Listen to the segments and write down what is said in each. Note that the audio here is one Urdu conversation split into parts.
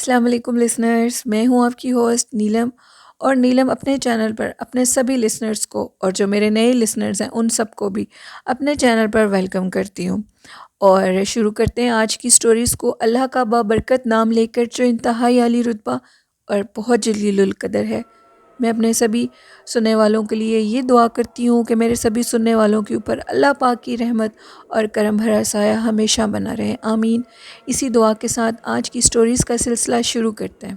السلام علیکم لسنرز، میں ہوں آپ کی ہوسٹ نیلم، اور نیلم اپنے چینل پر اپنے سبھی لسنرز کو اور جو میرے نئے لسنرز ہیں ان سب کو بھی اپنے چینل پر ویلکم کرتی ہوں۔ اور شروع کرتے ہیں آج کی سٹوریز کو۔ اللہ کا بابرکت نام لے کر جو انتہائی عالی رتبہ اور بہت جلیل القدر ہے، میں اپنے سبھی سننے والوں کے لیے یہ دعا کرتی ہوں کہ میرے سبھی سننے والوں کے اوپر اللہ پاک کی رحمت اور کرم بھرا سایہ ہمیشہ بنا رہے، آمین۔ اسی دعا کے ساتھ آج کی سٹوریز کا سلسلہ شروع کرتے ہیں۔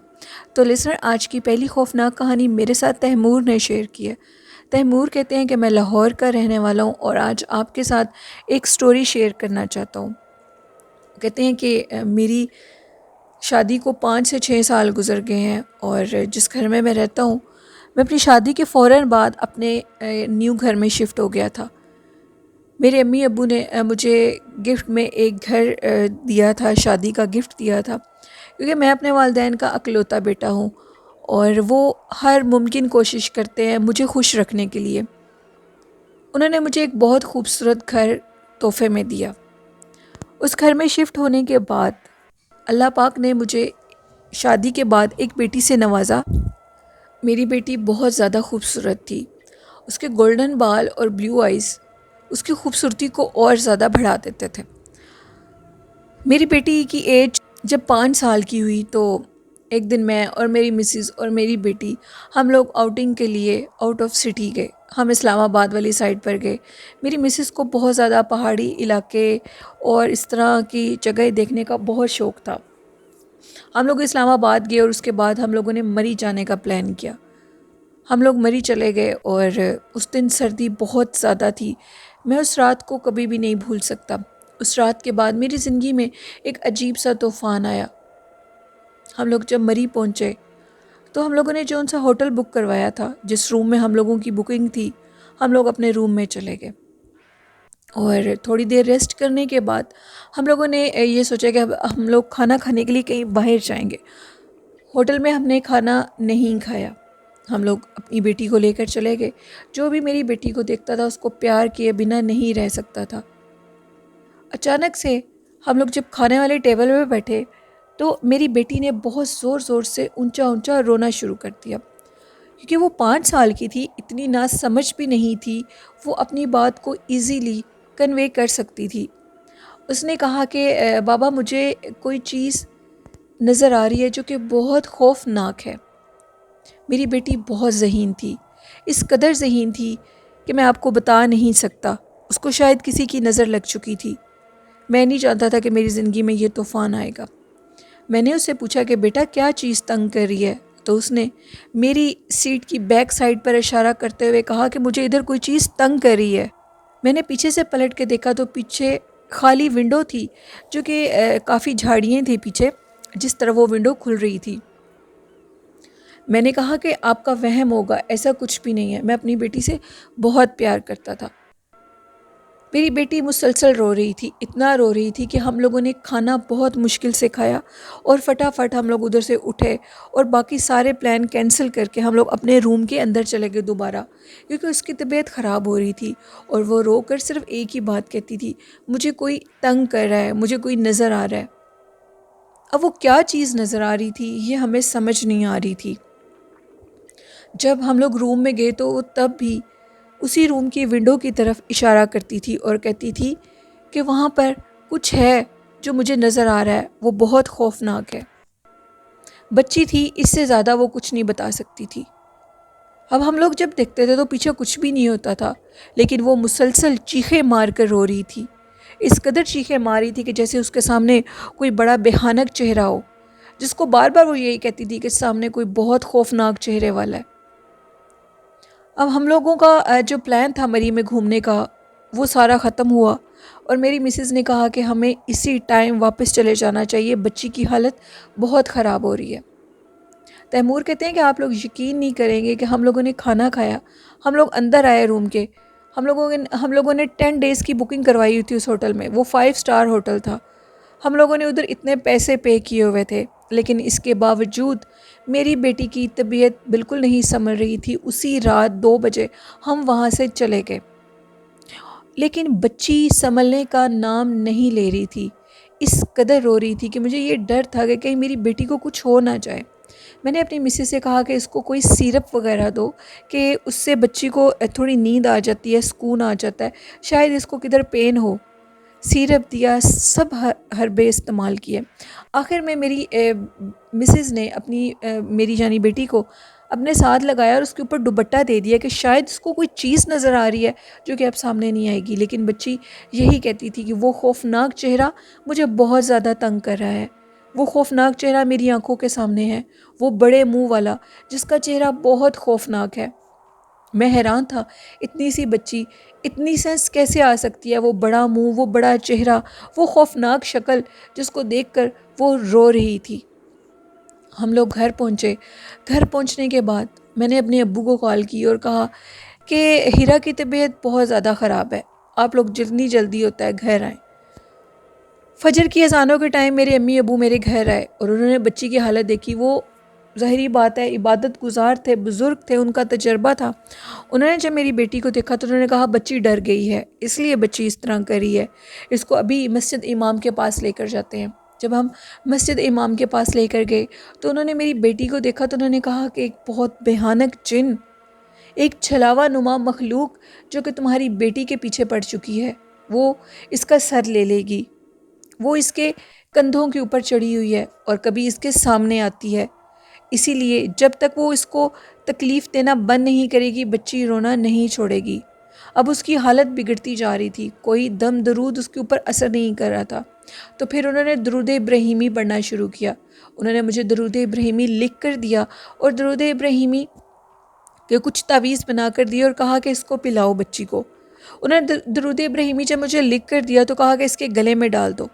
تو لسنر، آج کی پہلی خوفناک کہانی میرے ساتھ تیمور نے شیئر کی ہے۔ تیمور کہتے ہیں کہ میں لاہور کا رہنے والا ہوں اور آج آپ کے ساتھ ایک سٹوری شیئر کرنا چاہتا ہوں۔ کہتے ہیں کہ میری شادی کو 5 سے 6 سال گزر گئے ہیں، اور جس گھر میں رہتا ہوں، میں اپنی شادی کے فوراً بعد اپنے نیو گھر میں شفٹ ہو گیا تھا۔ میرے امی ابو نے مجھے گفٹ میں ایک گھر دیا تھا، شادی کا گفٹ دیا تھا، کیونکہ میں اپنے والدین کا اکلوتا بیٹا ہوں اور وہ ہر ممکن کوشش کرتے ہیں مجھے خوش رکھنے کے لیے۔ انہوں نے مجھے ایک بہت خوبصورت گھر تحفے میں دیا۔ اس گھر میں شفٹ ہونے کے بعد اللہ پاک نے مجھے شادی کے بعد ایک بیٹی سے نوازا۔ میری بیٹی بہت زیادہ خوبصورت تھی۔ اس کے گولڈن بال اور بلیو آئیز اس کی خوبصورتی کو اور زیادہ بڑھا دیتے تھے۔ میری بیٹی کی ایج جب 5 سال کی ہوئی تو ایک دن میں اور میری مسز اور میری بیٹی ہم لوگ آؤٹنگ کے لیے آؤٹ آف سٹی گئے۔ ہم اسلام آباد والی سائڈ پر گئے۔ میری مسز کو بہت زیادہ پہاڑی علاقے اور اس طرح کی جگہ دیکھنے کا بہت شوق تھا۔ ہم لوگ اسلام آباد گئے اور اس کے بعد ہم لوگوں نے مری جانے کا پلان کیا۔ ہم لوگ مری چلے گئے اور اس دن سردی بہت زیادہ تھی۔ میں اس رات کو کبھی بھی نہیں بھول سکتا۔ اس رات کے بعد میری زندگی میں ایک عجیب سا طوفان آیا۔ ہم لوگ جب مری پہنچے تو ہم لوگوں نے جو ان سا ہوٹل بک کروایا تھا، جس روم میں ہم لوگوں کی بکنگ تھی، ہم لوگ اپنے روم میں چلے گئے، اور تھوڑی دیر ریسٹ کرنے کے بعد ہم لوگوں نے یہ سوچا کہ اب ہم لوگ کھانا کھانے کے لیے کہیں باہر جائیں گے۔ ہوٹل میں ہم نے کھانا نہیں کھایا۔ ہم لوگ اپنی بیٹی کو لے کر چلے گئے۔ جو بھی میری بیٹی کو دیکھتا تھا اس کو پیار کیے بنا نہیں رہ سکتا تھا۔ اچانک سے ہم لوگ جب کھانے والے ٹیبل پہ بیٹھے تو میری بیٹی نے بہت زور زور سے اونچا اونچا رونا شروع کر دیا، کیونکہ وہ 5 سال کی تھی، اتنی نا سمجھ بھی نہیں تھی، وہ اپنی بات کو ایزیلی کنوے کر سکتی تھی۔ اس نے کہا کہ بابا مجھے کوئی چیز نظر آ رہی ہے جو کہ بہت خوفناک ہے۔ میری بیٹی بہت ذہین تھی، اس قدر ذہین تھی کہ میں آپ کو بتا نہیں سکتا۔ اس کو شاید کسی کی نظر لگ چکی تھی۔ میں نہیں چاہتا تھا کہ میری زندگی میں یہ طوفان آئے گا۔ میں نے اس سے پوچھا کہ بیٹا کیا چیز تنگ کر رہی ہے؟ تو اس نے میری سیٹ کی بیک سائڈ پر اشارہ کرتے ہوئے کہا کہ مجھے ادھر کوئی چیز تنگ کر رہی ہے۔ میں نے پیچھے سے پلٹ کے دیکھا تو پیچھے خالی ونڈو تھی، جو کہ کافی جھاڑیاں تھیں پیچھے، جس طرح وہ ونڈو کھل رہی تھی۔ میں نے کہا کہ آپ کا وہم ہوگا، ایسا کچھ بھی نہیں ہے، میں اپنی بیٹی سے بہت پیار کرتا تھا۔ میری بیٹی مسلسل رو رہی تھی، اتنا رو رہی تھی کہ ہم لوگوں نے کھانا بہت مشکل سے کھایا، اور فٹافٹ ہم لوگ ادھر سے اٹھے اور باقی سارے پلان کینسل کر کے ہم لوگ اپنے روم کے اندر چلے گئے دوبارہ، کیونکہ اس کی طبیعت خراب ہو رہی تھی اور وہ رو کر صرف ایک ہی بات کہتی تھی، مجھے کوئی تنگ کر رہا ہے، مجھے کوئی نظر آ رہا ہے۔ اب وہ کیا چیز نظر آ رہی تھی یہ ہمیں سمجھ نہیں آ رہی تھی۔ جب ہم لوگ روم میں گئے تو وہ تب بھی اسی روم کی ونڈو کی طرف اشارہ کرتی تھی اور کہتی تھی کہ وہاں پر کچھ ہے جو مجھے نظر آ رہا ہے، وہ بہت خوفناک ہے۔ بچی تھی، اس سے زیادہ وہ کچھ نہیں بتا سکتی تھی۔ اب ہم لوگ جب دیکھتے تھے تو پیچھے کچھ بھی نہیں ہوتا تھا، لیکن وہ مسلسل چیخیں مار کر رو رہی تھی، اس قدر چیخیں مار رہی تھی کہ جیسے اس کے سامنے کوئی بڑا بھیانک چہرہ ہو، جس کو بار بار وہ یہی کہتی تھی کہ سامنے کوئی بہت خوفناک چہرے والا ہے۔ اب ہم لوگوں کا جو پلان تھا مری میں گھومنے کا، وہ سارا ختم ہوا، اور میری مسز نے کہا کہ ہمیں اسی ٹائم واپس چلے جانا چاہیے، بچی کی حالت بہت خراب ہو رہی ہے۔ تیمور کہتے ہیں کہ آپ لوگ یقین نہیں کریں گے کہ ہم لوگوں نے کھانا کھایا، ہم لوگ اندر آئے روم کے، ہم لوگوں نے 10 ڈیز کی بکنگ کروائی ہوئی تھی اس ہوٹل میں، وہ 5 سٹار ہوٹل تھا۔ ہم لوگوں نے ادھر اتنے پیسے پے کیے ہوئے تھے، لیکن اس کے باوجود میری بیٹی کی طبیعت بالکل نہیں سنبھل رہی تھی۔ اسی رات 2 بجے ہم وہاں سے چلے گئے، لیکن بچی سنبھلنے کا نام نہیں لے رہی تھی۔ اس قدر رو رہی تھی کہ مجھے یہ ڈر تھا کہ کہیں میری بیٹی کو کچھ ہو نہ جائے۔ میں نے اپنی مسز سے کہا کہ اس کو کوئی سیرپ وغیرہ دو کہ اس سے بچی کو تھوڑی نیند آ جاتی ہے، سکون آ جاتا ہے، شاید اس کو کدھر پین ہو۔ سیرپ دیا، سب حربے استعمال کیے۔ آخر میں میری مسز نے اپنی میری یعنی بیٹی کو اپنے ساتھ لگایا اور اس کے اوپر دوپٹہ دے دیا کہ شاید اس کو کوئی چیز نظر آ رہی ہے جو کہ اب سامنے نہیں آئے گی، لیکن بچی یہی کہتی تھی کہ وہ خوفناک چہرہ مجھے بہت زیادہ تنگ کر رہا ہے، وہ خوفناک چہرہ میری آنکھوں کے سامنے ہے، وہ بڑے منہ والا جس کا چہرہ بہت خوفناک ہے۔ میں حیران تھا، اتنی سی بچی، اتنی سینس کیسے آ سکتی ہے؟ وہ بڑا منہ، وہ بڑا چہرہ، وہ خوفناک شکل جس کو دیکھ کر وہ رو رہی تھی۔ ہم لوگ گھر پہنچے۔ گھر پہنچنے کے بعد میں نے اپنے ابو کو کال کی اور کہا کہ ہیرا کی طبیعت بہت زیادہ خراب ہے، آپ لوگ جتنی جلدی ہوتا ہے گھر آئیں۔ فجر کی اذانوں کے ٹائم میرے امی ابو میرے گھر آئے اور انہوں نے بچی کی حالت دیکھی۔ وہ ظاہری بات ہے عبادت گزار تھے، بزرگ تھے، ان کا تجربہ تھا۔ انہوں نے جب میری بیٹی کو دیکھا تو انہوں نے کہا بچی ڈر گئی ہے، اس لیے بچی اس طرح کری ہے، اس کو ابھی مسجد امام کے پاس لے کر جاتے ہیں۔ جب ہم مسجد امام کے پاس لے کر گئے تو انہوں نے میری بیٹی کو دیکھا تو انہوں نے کہا کہ ایک بہت بھیانک جن، ایک چھلاوا نما مخلوق جو کہ تمہاری بیٹی کے پیچھے پڑ چکی ہے، وہ اس کا سر لے لے گی، وہ اس کے کندھوں کے اوپر چڑھی ہوئی ہے اور کبھی اس کے سامنے آتی ہے، اسی لیے جب تک وہ اس کو تکلیف دینا بند نہیں کرے گی بچی رونا نہیں چھوڑے گی۔ اب اس کی حالت بگڑتی جا رہی تھی، کوئی دم درود اس کے اوپر اثر نہیں کر رہا تھا۔ تو پھر انہوں نے درود ابراہیمی پڑھنا شروع کیا۔ انہوں نے مجھے درود ابراہیمی لکھ کر دیا اور درود ابراہیمی کے کچھ تعویذ بنا کر دیے اور کہا کہ اس کو پلاؤ بچی کو۔ انہوں نے درود ابراہیمی جب مجھے لکھ کر دیا تو کہا کہ اس کے گلے میں ڈال دو۔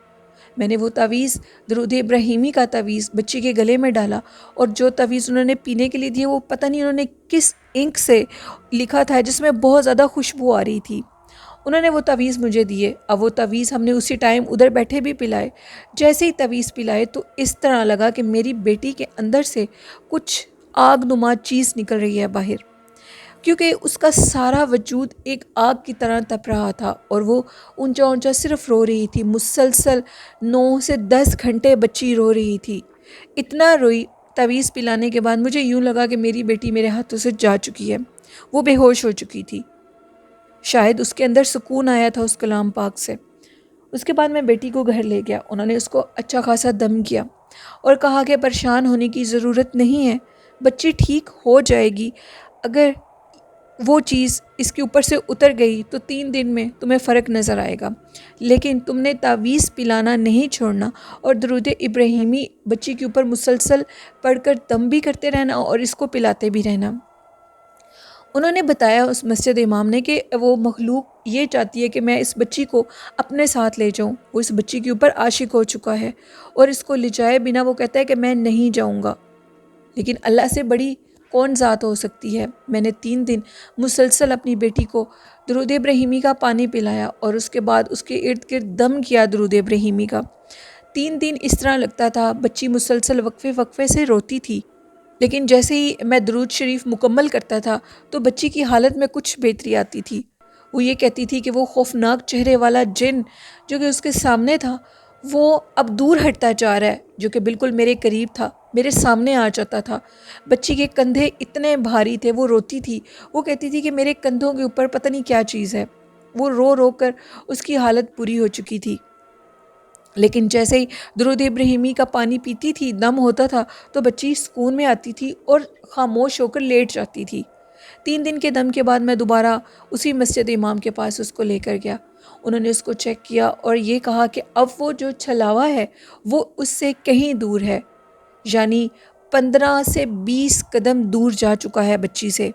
میں نے وہ تعویذ، درود ابراہیمی کا تعویذ بچی کے گلے میں ڈالا، اور جو تعویذ انہوں نے پینے کے لیے دیے وہ پتہ نہیں انہوں نے کس انک سے لکھا تھا جس میں بہت زیادہ خوشبو آ رہی تھی۔ انہوں نے وہ تعویذ مجھے دیے۔ اب وہ تعویذ ہم نے اسی ٹائم ادھر بیٹھے بھی پلائے۔ جیسے ہی تعویذ پلائے تو اس طرح لگا کہ میری بیٹی کے اندر سے کچھ آگ نما چیز نکل رہی ہے باہر، کیونکہ اس کا سارا وجود ایک آگ کی طرح تپ رہا تھا اور وہ اونچا اونچا صرف رو رہی تھی۔ مسلسل 9 سے 10 گھنٹے بچی رو رہی تھی، اتنا روئی۔ تعویذ پلانے کے بعد مجھے یوں لگا کہ میری بیٹی میرے ہاتھوں سے جا چکی ہے، وہ بے ہوش ہو چکی تھی۔ شاید اس کے اندر سکون آیا تھا اس کلام پاک سے۔ اس کے بعد میں بیٹی کو گھر لے گیا، انہوں نے اس کو اچھا خاصا دم کیا اور کہا کہ پریشان ہونے کی ضرورت نہیں ہے، بچی ٹھیک ہو جائے گی، اگر وہ چیز اس کے اوپر سے اتر گئی تو 3 دن میں تمہیں فرق نظر آئے گا، لیکن تم نے تعویذ پلانا نہیں چھوڑنا اور درود ابراہیمی بچی کے اوپر مسلسل پڑھ کر دم بھی کرتے رہنا اور اس کو پلاتے بھی رہنا۔ انہوں نے بتایا اس مسجد امام نے کہ وہ مخلوق یہ چاہتی ہے کہ میں اس بچی کو اپنے ساتھ لے جاؤں، وہ اس بچی کے اوپر عاشق ہو چکا ہے اور اس کو لے جائے بنا وہ کہتا ہے کہ میں نہیں جاؤں گا، لیکن اللہ سے بڑی کون ذات ہو سکتی ہے۔ میں نے 3 دن مسلسل اپنی بیٹی کو درود ابراہیمی کا پانی پلایا اور اس کے بعد اس کے ارد گرد دم کیا درود ابراہیمی کا۔ 3 دن اس طرح لگتا تھا، بچی مسلسل وقفے وقفے سے روتی تھی، لیکن جیسے ہی میں درود شریف مکمل کرتا تھا تو بچی کی حالت میں کچھ بہتری آتی تھی۔ وہ یہ کہتی تھی کہ وہ خوفناک چہرے والا جن جو کہ اس کے سامنے تھا وہ اب دور ہٹتا جا رہا ہے، جو کہ بالکل میرے قریب تھا، میرے سامنے آ جاتا تھا۔ بچی کے کندھے اتنے بھاری تھے، وہ روتی تھی، وہ کہتی تھی کہ میرے کندھوں کے اوپر پتہ نہیں کیا چیز ہے۔ وہ رو رو کر اس کی حالت بری ہو چکی تھی، لیکن جیسے ہی درود ابراہیمی کا پانی پیتی تھی، دم ہوتا تھا تو بچی سکون میں آتی تھی اور خاموش ہو کر لیٹ جاتی تھی۔ 3 دن کے دم کے بعد میں دوبارہ اسی مسجد امام کے پاس اس کو لے کر گیا۔ انہوں نے اس کو چیک کیا اور یہ کہا کہ اب وہ جو چھلاوا ہے وہ اس سے کہیں دور ہے، یعنی 15 سے 20 قدم دور جا چکا ہے بچی سے۔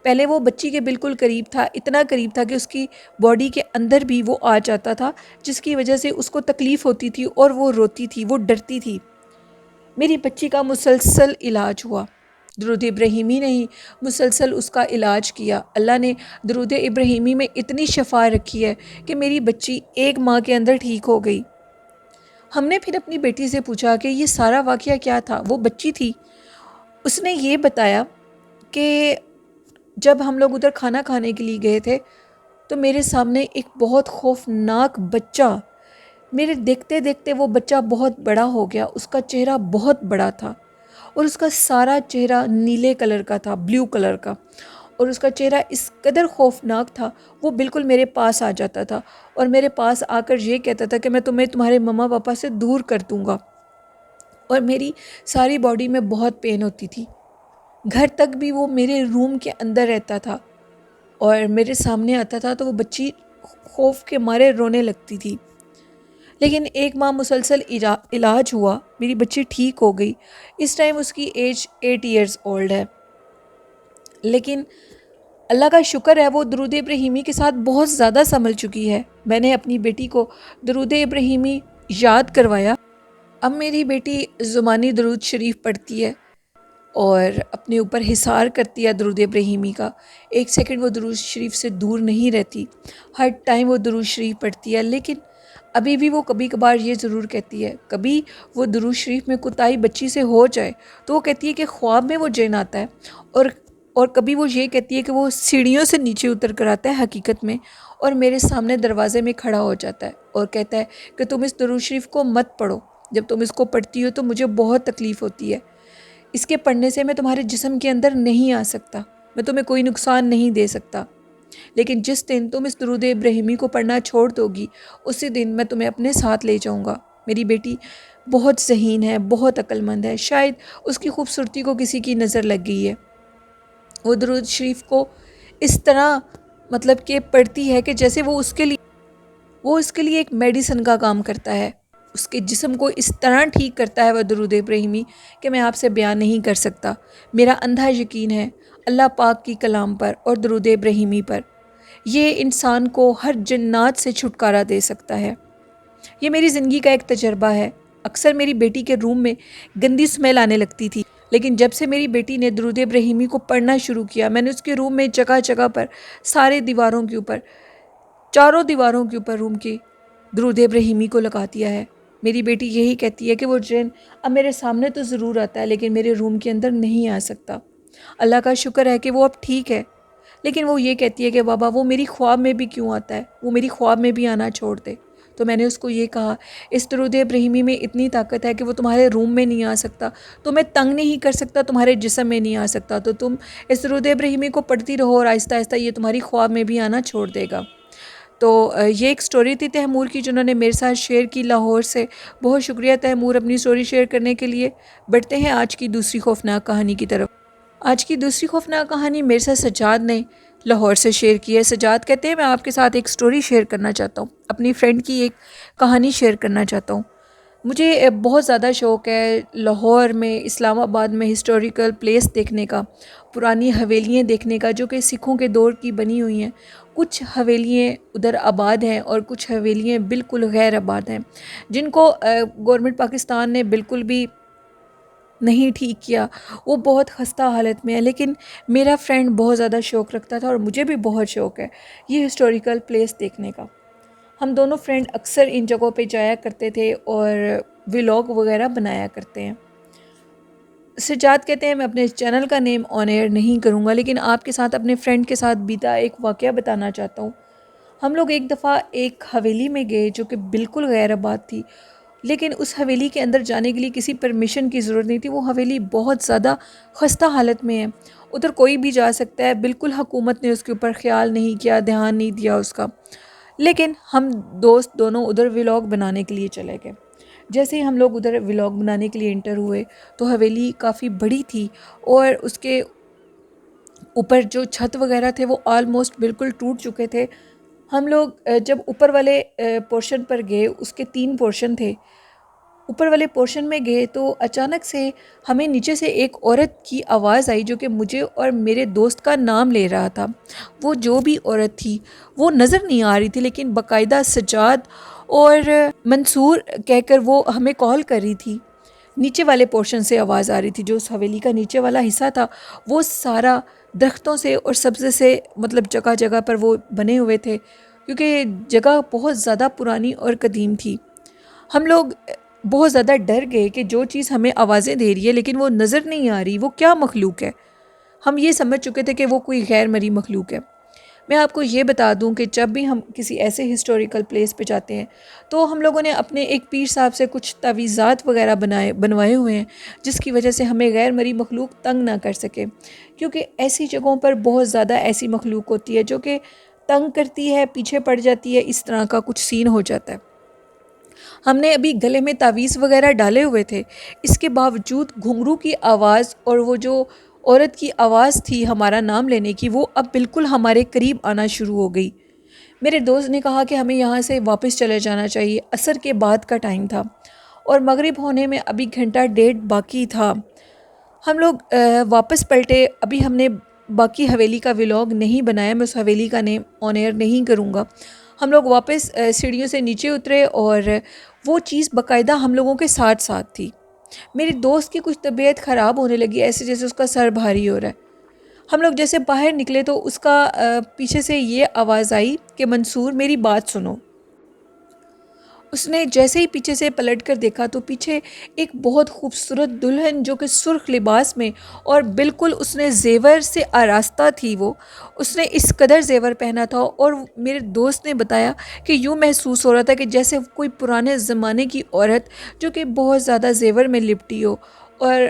پہلے وہ بچی کے بالکل قریب تھا، اتنا قریب تھا کہ اس کی باڈی کے اندر بھی وہ آ جاتا تھا، جس کی وجہ سے اس کو تکلیف ہوتی تھی اور وہ روتی تھی، وہ ڈرتی تھی۔ میری بچی کا مسلسل علاج ہوا، درود ابراہیمی نے ہی مسلسل اس کا علاج کیا۔ اللہ نے درود ابراہیمی میں اتنی شفا رکھی ہے کہ میری بچی 1 ماہ کے اندر ٹھیک ہو گئی۔ ہم نے پھر اپنی بیٹی سے پوچھا کہ یہ سارا واقعہ کیا تھا؟ وہ بچی تھی، اس نے یہ بتایا کہ جب ہم لوگ ادھر کھانا کھانے کے لیے گئے تھے تو میرے سامنے ایک بہت خوفناک بچہ میرے دیکھتے دیکھتے وہ بچہ بہت بڑا ہو گیا، اس کا چہرہ بہت بڑا تھا اور اس کا سارا چہرہ نیلے کلر کا تھا، بلیو کلر کا، اور اس کا چہرہ اس قدر خوفناک تھا، وہ بالکل میرے پاس آ جاتا تھا اور میرے پاس آ کر یہ کہتا تھا کہ میں تمہیں تمہارے مما پاپا سے دور کر دوں گا، اور میری ساری باڈی میں بہت پین ہوتی تھی۔ گھر تک بھی وہ میرے روم کے اندر رہتا تھا اور میرے سامنے آتا تھا تو وہ بچی خوف کے مارے رونے لگتی تھی۔ لیکن ایک ماہ مسلسل علاج ہوا، میری بچی ٹھیک ہو گئی۔ اس ٹائم اس کی ایج 8 ایئرز اولڈ ہے، لیکن اللہ کا شکر ہے وہ درود ابراہیمی کے ساتھ بہت زیادہ سنبھل چکی ہے۔ میں نے اپنی بیٹی کو درود ابراہیمی یاد کروایا۔ اب میری بیٹی زبانی درود شریف پڑھتی ہے اور اپنے اوپر حصار کرتی ہے درود ابراہیمی کا۔ ایک سیکنڈ وہ درود شریف سے دور نہیں رہتی، ہر ٹائم وہ درود شریف پڑھتی ہے۔ لیکن ابھی بھی وہ کبھی کبھار یہ ضرور کہتی ہے، کبھی وہ درود شریف میں کوتاہی بچی سے ہو جائے تو وہ کہتی ہے کہ خواب میں وہ جن آتا ہے، اور کبھی وہ یہ کہتی ہے کہ وہ سیڑھیوں سے نیچے اتر کر آتا ہے حقیقت میں، اور میرے سامنے دروازے میں کھڑا ہو جاتا ہے اور کہتا ہے کہ تم اس درود شریف کو مت پڑھو، جب تم اس کو پڑھتی ہو تو مجھے بہت تکلیف ہوتی ہے، اس کے پڑھنے سے میں تمہارے جسم کے اندر نہیں آ سکتا، میں تمہیں کوئی نقصان نہیں دے سکتا، لیکن جس دن تم اس درود ابراہیمی کو پڑھنا چھوڑ دو گی اسی دن میں تمہیں اپنے ساتھ لے جاؤں گا۔ میری بیٹی بہت ذہین ہے، بہت عقل مند ہے، شاید اس کی خوبصورتی کو کسی کی نظر لگ گئی ہے۔ وہ درود شریف کو اس طرح مطلب کہ پڑھتی ہے کہ جیسے وہ اس کے لیے ایک میڈیسن کا کام کرتا ہے، اس کے جسم کو اس طرح ٹھیک کرتا ہے وہ درود ابراہیمی کہ میں آپ سے بیان نہیں کر سکتا۔ میرا اندھا یقین ہے اللہ پاک کی کلام پر اور درود ابراہیمی پر، یہ انسان کو ہر جنات سے چھٹکارا دے سکتا ہے۔ یہ میری زندگی کا ایک تجربہ ہے۔ اکثر میری بیٹی کے روم میں گندی سمیل آنے لگتی تھی، لیکن جب سے میری بیٹی نے درود ابراہیمی کو پڑھنا شروع کیا، میں نے اس کے روم میں جگہ جگہ پر سارے دیواروں کے اوپر، چاروں دیواروں کے اوپر روم کی درود ابراہیمی کو لگا دیا ہے۔ میری بیٹی یہی کہتی ہے کہ وہ جن اب میرے سامنے تو ضرور آتا ہے لیکن میرے روم کے اندر نہیں آ سکتا۔ اللہ کا شکر ہے کہ وہ اب ٹھیک ہے، لیکن وہ یہ کہتی ہے کہ بابا وہ میری خواب میں بھی کیوں آتا ہے، وہ میری خواب میں بھی آنا چھوڑ دے۔ تو میں نے اس کو یہ کہا، اس درود ابراہیمی میں اتنی طاقت ہے کہ وہ تمہارے روم میں نہیں آ سکتا، تمہیں تنگ نہیں کر سکتا، تمہارے جسم میں نہیں آ سکتا، تو تم اس درود ابراہیمی کو پڑھتی رہو اور آہستہ آہستہ یہ تمہاری خواب میں بھی آنا چھوڑ دے گا۔ تو یہ ایک سٹوری تھی تیمور کی جنہوں نے میرے ساتھ شیئر کی لاہور سے۔ بہت شکریہ تیمور اپنی سٹوری شیئر کرنے کے لیے۔ بڑھتے ہیں آج کی دوسری خوفناک کہانی کی طرف۔ آج کی دوسری خوفناک کہانی میرے ساتھ سجاد نے لاہور سے شیئر کی ہے۔ سجاد کہتے ہیں میں آپ کے ساتھ ایک سٹوری شیئر کرنا چاہتا ہوں، اپنی فرینڈ کی ایک کہانی شیئر کرنا چاہتا ہوں۔ مجھے بہت زیادہ شوق ہے لاہور میں، اسلام آباد میں ہسٹوریکل پلیس دیکھنے کا، پرانی حویلیاں دیکھنے کا جو کہ سکھوں کے دور کی بنی ہوئی ہیں۔ کچھ حویلیاں ادھر آباد ہیں اور کچھ حویلیاں بالکل غیر آباد ہیں، جن کو گورنمنٹ پاکستان نے بالکل بھی نہیں ٹھیک کیا، وہ بہت خستہ حالت میں ہے۔ لیکن میرا فرینڈ بہت زیادہ شوق رکھتا تھا اور مجھے بھی بہت شوق ہے یہ ہسٹوریکل پلیس دیکھنے کا۔ ہم دونوں فرینڈ اکثر ان جگہوں پہ جایا کرتے تھے اور ولاگ وغیرہ بنایا کرتے ہیں۔ سجاد کہتے ہیں میں اپنے چینل کا نیم آن ایئر نہیں کروں گا، لیکن آپ کے ساتھ اپنے فرینڈ کے ساتھ بیتا ایک واقعہ بتانا چاہتا ہوں۔ ہم لوگ ایک دفعہ ایک حویلی میں گئے جو کہ بالکل غیر آباد تھی، لیکن اس حویلی کے اندر جانے کے لیے کسی پرمیشن کی ضرورت نہیں تھی۔ وہ حویلی بہت زیادہ خستہ حالت میں ہے، ادھر کوئی بھی جا سکتا ہے، بالکل حکومت نے اس کے اوپر خیال نہیں کیا، دھیان نہیں دیا اس کا۔ لیکن ہم دوست دونوں ادھر ولاگ بنانے کے لیے چلے گئے۔ جیسے ہی ہم لوگ ادھر ولاگ بنانے کے لیے انٹر ہوئے تو حویلی کافی بڑی تھی اور اس کے اوپر جو چھت وغیرہ تھے وہ آلموسٹ بالکل ٹوٹ چکے تھے۔ ہم لوگ جب اوپر والے پورشن پر گئے، اس کے 3 پورشن تھے، اوپر والے پورشن میں گئے تو اچانک سے ہمیں نیچے سے ایک عورت کی آواز آئی جو کہ مجھے اور میرے دوست کا نام لے رہا تھا۔ وہ جو بھی عورت تھی وہ نظر نہیں آ رہی تھی، لیکن باقاعدہ سجاد اور منصور کہہ کر وہ ہمیں کال کر رہی تھی۔ نیچے والے پورشن سے آواز آ رہی تھی، جو اس حویلی کا نیچے والا حصہ تھا وہ سارا درختوں سے اور سبزے سے مطلب جگہ جگہ پر وہ بنے ہوئے تھے، کیونکہ جگہ بہت زیادہ پرانی اور قدیم تھی۔ ہم لوگ بہت زیادہ ڈر گئے کہ جو چیز ہمیں آوازیں دے رہی ہے لیکن وہ نظر نہیں آ رہی، وہ کیا مخلوق ہے۔ ہم یہ سمجھ چکے تھے کہ وہ کوئی غیر مرئی مخلوق ہے۔ میں آپ کو یہ بتا دوں کہ جب بھی ہم کسی ایسے ہسٹوریکل پلیس پہ جاتے ہیں تو ہم لوگوں نے اپنے ایک پیر صاحب سے کچھ تعویذات وغیرہ بنوائے ہوئے ہیں، جس کی وجہ سے ہمیں غیر مرئی مخلوق تنگ نہ کر سکے، کیونکہ ایسی جگہوں پر بہت زیادہ ایسی مخلوق ہوتی ہے جو کہ تنگ کرتی ہے، پیچھے پڑ جاتی ہے، اس طرح کا کچھ سین ہو جاتا ہے۔ ہم نے ابھی گلے میں تعویذ وغیرہ ڈالے ہوئے تھے، اس کے باوجود گھنگرو کی آواز اور وہ جو عورت کی آواز تھی ہمارا نام لینے کی، وہ اب بالکل ہمارے قریب آنا شروع ہو گئی۔ میرے دوست نے کہا کہ ہمیں یہاں سے واپس چلے جانا چاہیے، عصر کے بعد کا ٹائم تھا اور مغرب ہونے میں ابھی گھنٹہ ڈیڑھ باقی تھا۔ ہم لوگ واپس پلٹے۔ ابھی ہم نے باقی حویلی کا ولاگ نہیں بنایا، میں اس حویلی کا نیم آن ایئر نہیں کروں گا۔ ہم لوگ واپس سیڑھیوں سے نیچے اترے اور وہ چیز باقاعدہ ہم لوگوں کے ساتھ ساتھ تھی۔ میری دوست کی کچھ طبیعت خراب ہونے لگی، ایسے جیسے اس کا سر بھاری ہو رہا ہے۔ ہم لوگ جیسے باہر نکلے تو اس کا پیچھے سے یہ آواز آئی کہ منصور میری بات سنو۔ اس نے جیسے ہی پیچھے سے پلٹ کر دیکھا تو پیچھے ایک بہت خوبصورت دلہن جو کہ سرخ لباس میں اور بالکل اس نے زیور سے آراستہ تھی، وہ اس نے اس قدر زیور پہنا تھا اور میرے دوست نے بتایا کہ یوں محسوس ہو رہا تھا کہ جیسے کوئی پرانے زمانے کی عورت جو کہ بہت زیادہ زیور میں لپٹی ہو، اور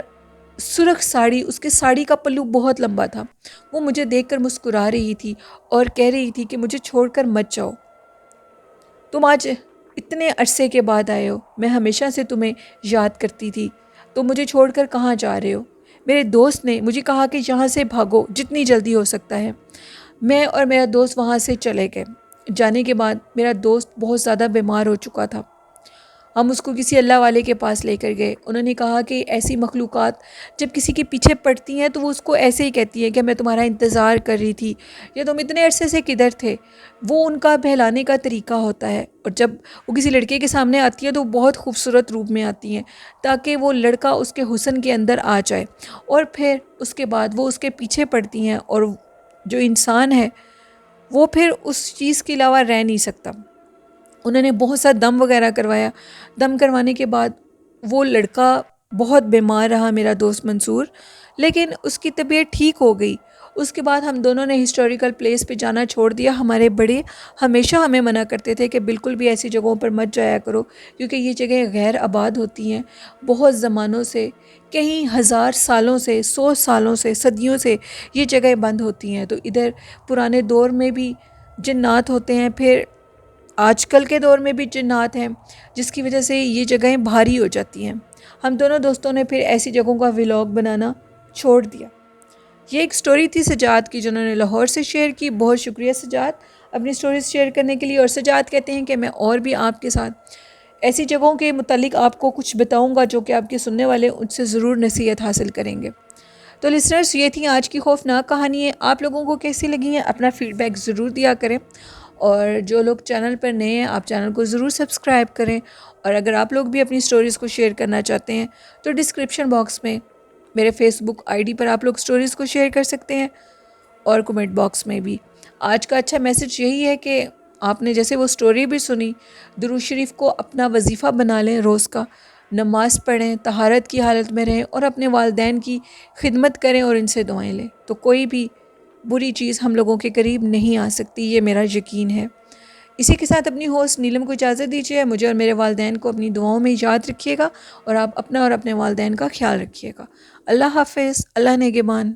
سرخ ساڑی، اس کے ساڑی کا پلو بہت لمبا تھا۔ وہ مجھے دیکھ کر مسکرا رہی تھی اور کہہ رہی تھی کہ مجھے چھوڑ کر مت جاؤ، تم آج اتنے عرصے کے بعد آئے ہو، میں ہمیشہ سے تمہیں یاد کرتی تھی، تو مجھے چھوڑ کر کہاں جا رہے ہو؟ میرے دوست نے مجھے کہا کہ یہاں سے بھاگو جتنی جلدی ہو سکتا ہے۔ میں اور میرا دوست وہاں سے چلے گئے۔ جانے کے بعد میرا دوست بہت زیادہ بیمار ہو چکا تھا۔ ہم اس کو کسی اللہ والے کے پاس لے کر گئے۔ انہوں نے کہا کہ ایسی مخلوقات جب کسی کے پیچھے پڑتی ہیں تو وہ اس کو ایسے ہی کہتی ہے کہ میں تمہارا انتظار کر رہی تھی، یا تم اتنے عرصے سے کدھر تھے۔ وہ ان کا بہلانے کا طریقہ ہوتا ہے، اور جب وہ کسی لڑکے کے سامنے آتی ہے تو وہ بہت خوبصورت روپ میں آتی ہیں تاکہ وہ لڑکا اس کے حسن کے اندر آ جائے، اور پھر اس کے بعد وہ اس کے پیچھے پڑتی ہیں اور جو انسان ہے وہ پھر اس چیز کے علاوہ رہ نہیں سکتا۔ انہوں نے بہت سا دم وغیرہ کروایا۔ دم کروانے کے بعد وہ لڑکا بہت بیمار رہا، میرا دوست منصور، لیکن اس کی طبیعت ٹھیک ہو گئی۔ اس کے بعد ہم دونوں نے ہسٹوریکل پلیس پہ جانا چھوڑ دیا۔ ہمارے بڑے ہمیشہ ہمیں منع کرتے تھے کہ بالکل بھی ایسی جگہوں پر مت جایا کرو، کیونکہ یہ جگہیں غیر آباد ہوتی ہیں، بہت زمانوں سے، کئی ہزار سالوں سے، 100 سالوں سے، صدیوں سے یہ جگہیں بند ہوتی ہیں۔ تو ادھر پرانے دور میں بھی جنات ہوتے ہیں، پھر آج کل کے دور میں بھی جنات ہیں، جس کی وجہ سے یہ جگہیں بھاری ہو جاتی ہیں۔ ہم دونوں دوستوں نے پھر ایسی جگہوں کا ولاگ بنانا چھوڑ دیا۔ یہ ایک سٹوری تھی سجاد کی، جنہوں نے لاہور سے شیئر کی۔ بہت شکریہ سجاد اپنی سٹوریز شیئر کرنے کے لیے۔ اور سجاد کہتے ہیں کہ میں اور بھی آپ کے ساتھ ایسی جگہوں کے متعلق آپ کو کچھ بتاؤں گا جو کہ آپ کے سننے والے ان سے ضرور نصیحت حاصل کریں گے۔ تو لسنرز، یہ تھی آج کی خوفناک کہانی ہے۔ آپ لوگوں کو کیسی لگی ہیں اپنا فیڈ بیک ضرور دیا کریں، اور جو لوگ چینل پر نئے ہیں آپ چینل کو ضرور سبسکرائب کریں، اور اگر آپ لوگ بھی اپنی سٹوریز کو شیئر کرنا چاہتے ہیں تو ڈسکرپشن باکس میں میرے فیس بک آئی ڈی پر آپ لوگ سٹوریز کو شیئر کر سکتے ہیں، اور کمنٹ باکس میں بھی۔ آج کا اچھا میسج یہی ہے کہ آپ نے جیسے وہ سٹوری بھی سنی، درود شریف کو اپنا وظیفہ بنا لیں، روز کا نماز پڑھیں، طہارت کی حالت میں رہیں، اور اپنے والدین کی خدمت کریں اور ان سے دعائیں لیں، تو کوئی بھی بری چیز ہم لوگوں کے قریب نہیں آ سکتی، یہ میرا یقین ہے۔ اسی کے ساتھ اپنی ہوسٹ نیلم کو اجازت دیجیے۔ مجھے اور میرے والدین کو اپنی دعاؤں میں یاد رکھیے گا، اور آپ اپنا اور اپنے والدین کا خیال رکھیے گا۔ اللہ حافظ، اللہ نگہبان۔